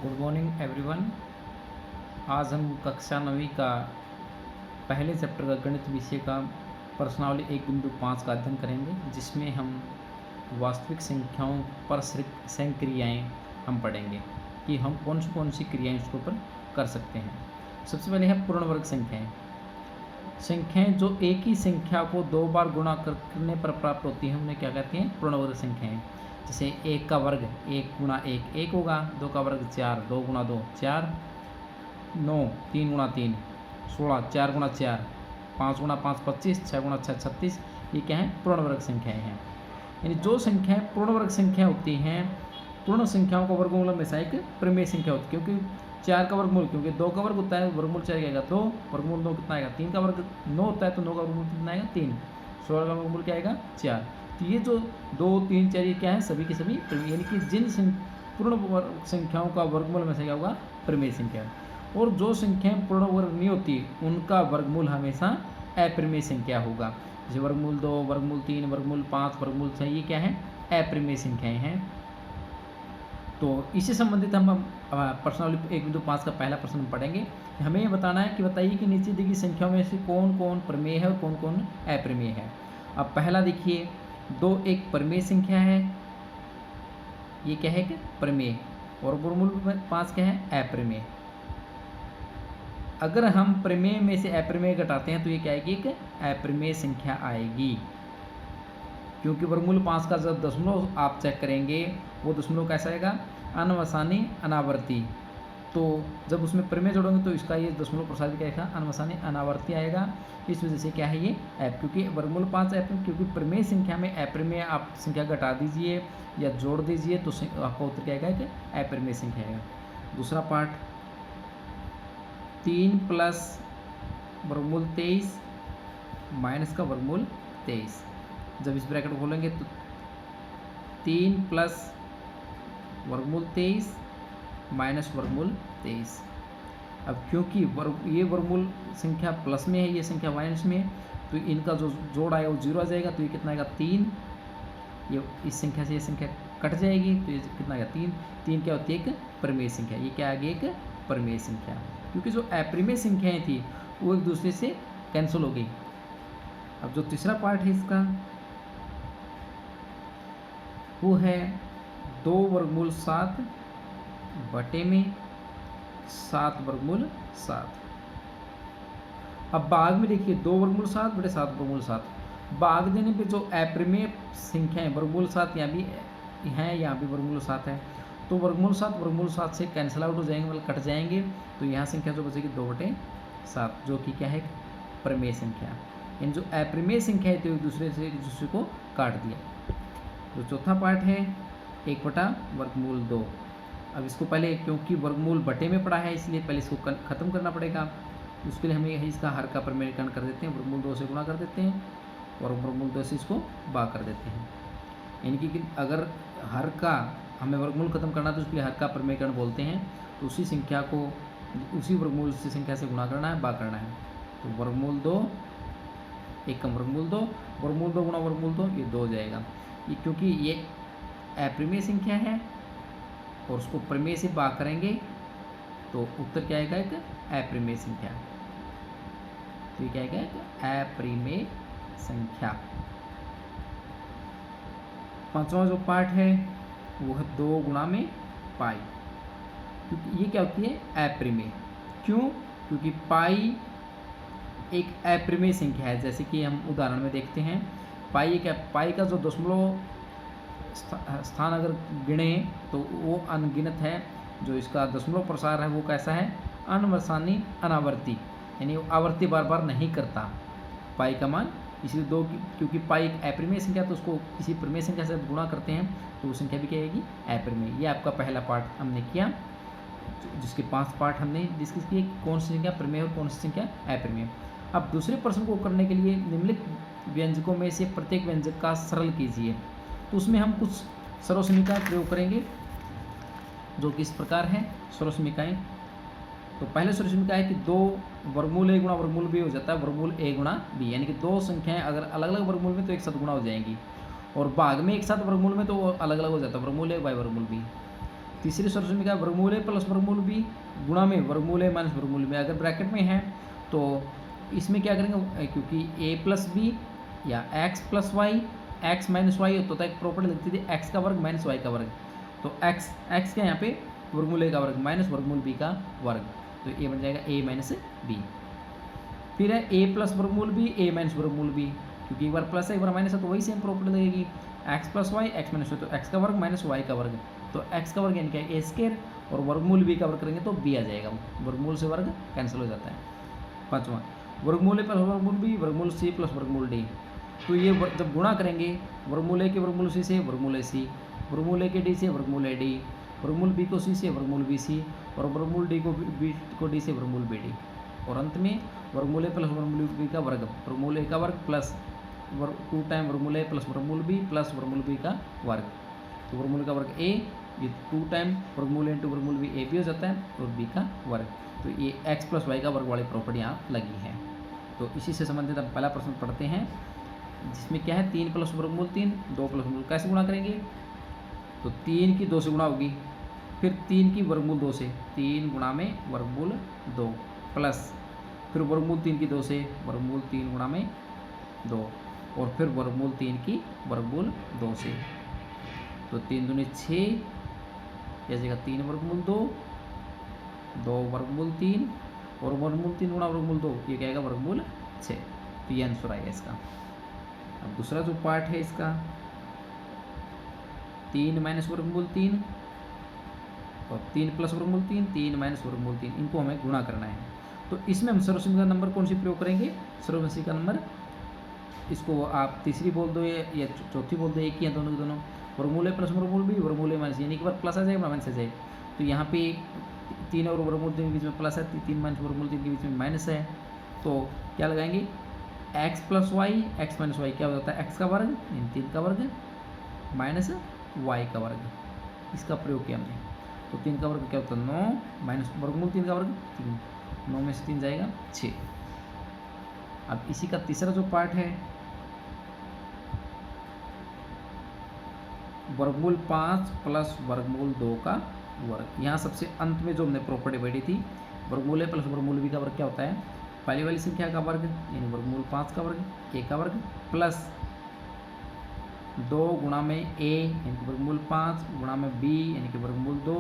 Good morning everyone. आज हम कक्षा 9वीं का पहले चैप्टर का गणित विषय का प्रश्नावली 1.5 का अध्ययन करेंगे, जिसमें हम वास्तविक संख्याओं पर संक्रियाएँ हम पढ़ेंगे कि हम कौन सी क्रियाएँ इसके ऊपर कर सकते हैं। सबसे पहले है पूर्ण वर्ग संख्याएँ। संख्याएँ जो एक ही संख्या को 2 बार गुणा करने पर प्राप्त होती हैं उन्हें क्या कहते हैं? पूर्ण वर्ग संख्याएँ। जैसे 1 का वर्ग 1 गुणा 1 1 होगा, 2 का वर्ग 4 2 गुणा 2 4, 9 3 गुणा 3 16, 4 गुणा 4 5 गुणा 5 25, 6 गुणा 6 36। ये क्या है? पूर्ण वर्ग संख्याएँ हैं। यानी जो संख्याएँ पूर्ण वर्ग संख्या होती हैं, पूर्ण संख्याओं का वर्गमूल हमेशा एक प्रमेय संख्या होती है, क्योंकि 4 का वर्गमूल, क्योंकि 2 का वर्ग होता है वर्गमूल 4 आएगा 2, वर्गमूल 2 कितना आएगा? 3 का वर्ग 9 होता है तो 9 का वर्गमूल कितना आएगा? 3। 16 का वर्गमूल क्या आएगा? 4। तो ये जो 2 3 4 ये क्या है? सभी के सभी प्रमेय, यानी कि जिन पूर्ण वर्ग संख्याओं का वर्गमूल हमेशा क्या होगा? प्रमेय संख्या। और जो संख्याएँ पूर्ण वर्ग नहीं होती उनका वर्गमूल हमेशा अप्रमेय संख्या होगा। जैसे वर्गमूल 2 वर्गमूल 3 वर्गमूल 5 वर्गमूल 6 ये क्या है? अप्रमेय संख्याएँ हैं। तो इससे संबंधित हम प्रश्नावली 1.5 का पहला प्रश्न पढ़ेंगे। हमें ये बताना है कि बताइए कि नीचे दी गई संख्याओं में से कौन कौन प्रमेय है और कौन कौन अप्रमेय है। अब पहला देखिए, 2 एक प्रमेय संख्या है, ये क्या है कि प्रमेय, और वर्गमूल 5 क्या है? अप्रमेय। अगर हम प्रमेय में से अप्रमेय घटाते हैं तो ये क्या आएगी? एक अप्रमेय संख्या आएगी, क्योंकि वर्गमूल 5 का जब दशमलव आप चेक करेंगे वो दशमलव कैसा आएगा? अनवसानी अनावर्ती। तो जब उसमें प्रमेय जोड़ोगे तो इसका ये दशमलव प्रसारित क्या आएगा? अनवसानी अनावर्ती आएगा। इस वजह से क्या है ये? क्योंकि वर्गमूल 5 क्योंकि प्रमेय संख्या में अप्रमेय आप संख्या घटा दीजिए या जोड़ दीजिए तो आपका उत्तर क्या आएगा? कि अप्रमेय संख्या आएगा। दूसरा पार्ट, 3 प्लस वर्गमूल 23 माइनस का वर्गमूल 23। जब इस ब्रैकेट खोलेंगे तो 3 प्लस वर्गमूल 23 माइनस वर्गमूल 23। अब क्योंकि ये वर्गमूल संख्या प्लस में है, ये संख्या माइनस में है, तो इनका जो जोड़ आएगा वो 0 आ जाएगा। तो ये कितना आएगा? 3। ये इस संख्या से ये संख्या कट जाएगी तो ये कितना आएगा? 3। 3 क्या होती है? एक प्रमेय संख्या। ये क्या आ गई? एक प्रमेय संख्या, क्योंकि जो अप्रमेय संख्याएँ थी वो एक दूसरे से कैंसिल हो गई। अब जो तीसरा पार्ट है इसका वो है 2 वर्गमूल 7 बटे में 7 वर्गमूल 7। अब भाग में देखिए 2 वर्गमूल 7 बटे 7 वर्गमूल 7। भाग देने पे जो अप्रमेय संख्या है वर्गमूल 7 यहाँ भी हैं, यहाँ भी वर्गमूल 7 है, तो वर्गमूल 7 से कैंसिल आउट हो जाएंगे, मतलब कट जाएंगे। तो यहाँ संख्या जो बचेगी 2 बटे 7, जो कि क्या है? प्रमेय संख्या। इन जो अप्रमेय संख्या है तो एक दूसरे को काट दिया। जो चौथा पार्ट है 1 बटा वर्गमूल 2। अब इसको पहले, क्योंकि वर्गमूल बटे में पड़ा है इसलिए पहले इसको खत्म करना पड़ेगा। उसके लिए हमें इसका हर का प्रमेयीकरण कर देते हैं, वर्गमूल 2 से गुणा कर देते हैं और वर्गमूल 2 से इसको भाग कर देते हैं। यानी कि अगर हर का हमें वर्गमूल खत्म करना है तो उसके लिए हर का प्रमेयीकरण बोलते हैं। तो उसी संख्या को उसी वर्गमूल से संख्या से गुणा करना है, भाग करना है। तो वर्गमूल 2 एक कम वर्गमूल 2, वर्गमूल 2 गुणा वर्गमूल 2 ये 2 हो जाएगा। ये क्योंकि ये अप्रमेय संख्या है और उसको प्रमेय से भाग करेंगे तो उत्तर क्या आएगा? एक अप्रमेय संख्या। तो ये क्या आएगा? एक अप्रमेय संख्या। पांचवा जो पार्ट है वो है 2 गुणा में पाई, क्योंकि ये क्या होती है? अप्रमेय। क्यों? क्योंकि पाई एक अप्रमेय संख्या है। जैसे कि हम उदाहरण में देखते हैं, पाई क्या? पाई का जो दशमलव स्थान अगर गिने तो वो अनगिनत है। जो इसका दशमलव प्रसार है वो कैसा है? अनवसानी अनावर्ती, यानी वो आवर्ती बार बार नहीं करता पाई का मान। इसलिए 2 क्योंकि पाई एक अप्रमेय संख्या तो उसको किसी प्रमेय संख्या से गुणा करते हैं तो वो संख्या भी क्या आएगी? अप्रमेय। ये आपका पहला पार्ट हमने किया, जिसके 5 पार्ट हमने डिस्कस किए, कौन सी संख्या प्रमेय और कौन सी संख्या अप्रमेय। अब दूसरे प्रश्न को करने के लिए निम्नलिखित व्यंजकों में से प्रत्येक व्यंजक का सरल कीजिए। तो उसमें हम कुछ सरल समीकरण प्रयोग करेंगे जो कि इस प्रकार है। सरल समीकरण, तो पहले सरल समीकरण है कि 2 वर्गमूल a गुणा वर्गमूल b हो जाता है वर्गमूल a गुणा b, यानी कि 2 संख्याएं अगर अलग अलग वर्गमूल में तो एक साथ गुणा हो जाएंगी, और भाग में एक साथ वर्गमूल में तो अलग अलग हो जाता है वर्गमूल a बाय वर्गमूल b। तीसरी सर्वसमीकरण वर्गमूल ए प्लस वर्गमूल बी गुणा में वर्गमूल ए माइनस वर्गमूल बी। अगर ब्रैकेट में है तो इसमें क्या करेंगे, क्योंकि ए प्लस बी या x plus y x minus y होता है, एक प्रॉपर्टी लगती थी एक्स का वर्ग माइनस वाई का वर्ग। तो एक्स का यहाँ पे वर्गमूल ए का वर्ग माइनस वर्गमूल बी का वर्ग, तो ये बन जाएगा ए माइनस बी। फिर है ए प्लस वर्गमूल बी ए माइनस वर्गमूल बी, क्योंकि एक बार प्लस है एक बार माइनस है तो वही सेम प्रॉपर्टी लगेगी। X plus y x minus y, तो एक्स का वर्ग माइनस वाई का वर्ग, तो एक्स का वर्ग यानी क्या ए स्क्वायर, और वर्गमूल बी का वर्ग करेंगे तो बी आ जाएगा, वर्गमूल से वर्ग कैंसिल हो जाता है। पाँचवा वर्गमूल ए प्लस वर्गमूल बी वर्गमूल सी प्लस वर्गमूल डी। तो ये जब गुणा करेंगे वर्गमूल ए के वर्गमूल सी से वर्गमूल ए सी, वर्गमूल ए के डी से वर्गमूल ए डी, वर्गमूल बी को सी से वर्गमूल बी सी, और वर्गमूल डी को डी से वर्गमूल बी डी, और अंत में वर्गमूल ए प्लस वर्गमूल बी का वर्ग, वर्गमूल ए का वर्ग प्लस 2 टाइम वर्गमूल ए प्लस वर्गमूल बी प्लस वर्गमूल बी का वर्ग। तो वर्गमूल का वर्ग ए, ये 2 टाइम वर्गमूल ए इंटू वर्गमूल बी ए भी हो जाता है, और बी का वर्ग। तो ये एक्स प्लस वाई का वर्ग वाली प्रॉपर्टी यहाँ लगी है। तो इसी से संबंधित अब पहला प्रश्न पढ़ते हैं, जिसमें क्या है 3 प्लस वर्गमूल 3 2 प्लस वर्गमूल, कैसे गुणा करेंगे, तो 3 की 2 से गुणा होगी, फिर 3 की वर्गमूल 2 से, 3 गुणा में वर्गमूल 2 प्लस फिर वर्गमूल 3 की 2 से वर्गमूल 3 गुणा में 2, और फिर वर्गमूल 3 की वर्गमूल 2 से, तो 3 दूनी 6, जैसे 3 वर्गमूल 2 2 वर्गमूल 3, और वर्गमूल 3 गुणा वर्गमूल 2, ये क्या आएगा वर्गमूल 6। तो ये आंसर आएगा इसका। अब दूसरा जो पार्ट है इसका 3 माइनस वर्गमूल 3 और 3 प्लस वर्गमूल 3 3 माइनस वर्गमूल 3, इनको हमें गुणा करना है। तो इसमें हम सर्वसमीकरण नंबर कौन सी प्रयोग करेंगे, सर्वसमीकरण नंबर, इसको आप तीसरी बोल दो या चौथी बोल दो, एक ही है दोनों के दोनों। वर्गमूल ए प्लस वर्गमूल बी वर्गमूल ए माइनस, यानी कि बार प्लस आ जाएगा माइनस आ जाएगा। तो यहाँ पे 3 और वर्गमूल 3 के बीच में प्लस है, 3 माइनस वर्गमूल 3 के बीच में माइनस है, तो क्या लगाएंगे x plus y x minus y, क्या हो जाता है एक्स का वर्ग इन 3 का वर्ग माइनस वाई का वर्ग, इसका प्रयोग किया हमने। तो 3 का वर्ग क्या होता है 9 माइनस वर्गमूल 3 का वर्ग 3, 9 में से 3 जाएगा 6। अब इसी का तीसरा जो पार्ट है वर्गमूल 5 प्लस वर्गमूल 2 का वर्ग। यहाँ सबसे अंत में जो हमने प्रॉपर्टी बैठी थी वर्गमूल ए प्लस वर्गमूल बी का वर्ग क्या होता है, पहली वाली संख्या का वर्ग यानी वर्गमूल 5 का वर्ग ए का वर्ग प्लस 2 गुणा में ए यानी कि वर्गमूल 5 गुणा में बी यानी कि वर्गमूल 2,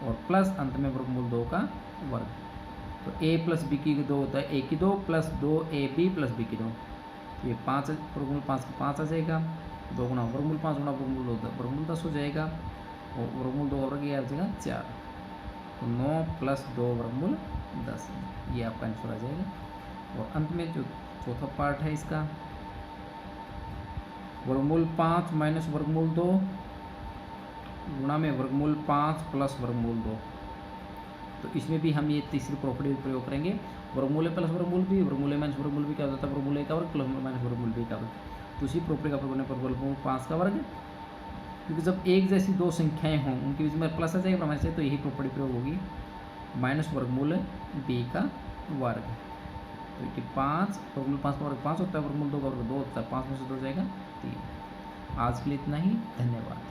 और प्लस अंत में वर्गमूल 2 का वर्ग। तो ए प्लस बी की 2 होता है ए की 2 plus 2 a b plus b की 2, ये 5 वर्गमूल 5 का 5 आ जाएगा, 2 गुणा वर्गमूल 5 गुणा वर्गमूल 2 वर्गमूल 10 हो जाएगा, और वर्गमूल 2 का वर्ग ये आ जाएगा 4, तो 9 प्लस 2 वर्गमूल 10, ये आपका आंसर आ जाएगा। और अंत में जो चौथा पार्ट है इसका वर्गमूल 5 माइनस वर्गमूल 2 गुणा में वर्गमूल 5 प्लस वर्गमूल 2, तो इसमें भी हम ये तीसरी प्रॉपर्टी प्रयोग करेंगे, वर्गमूल ए प्लस वर्गमूल बी वर्गमूल ए माइनस वर्गमूल बी क्या होता है वर्गमूल ए का वर्ग प्लस माइनस वर्गमूल बी का वर्ग। तो उसी प्रॉपर्टी का प्रयोग करने पर वर्गमूल 5 का वर्ग, क्योंकि जब एक जैसी 2 संख्याएं हों उनके बीच में प्लस आ जाएगा माइनस से, तो यही प्रॉपर्टी प्रयोग होगी माइनस वर्गमूल बी का वर्ग। तो ये 5 वर्गमूल 5 का वर्ग 5 होता है, वर्गमूल 2 का वर्ग 2 होता है, 5 में से 2 जाएगा 3। आज के लिए इतना ही, धन्यवाद।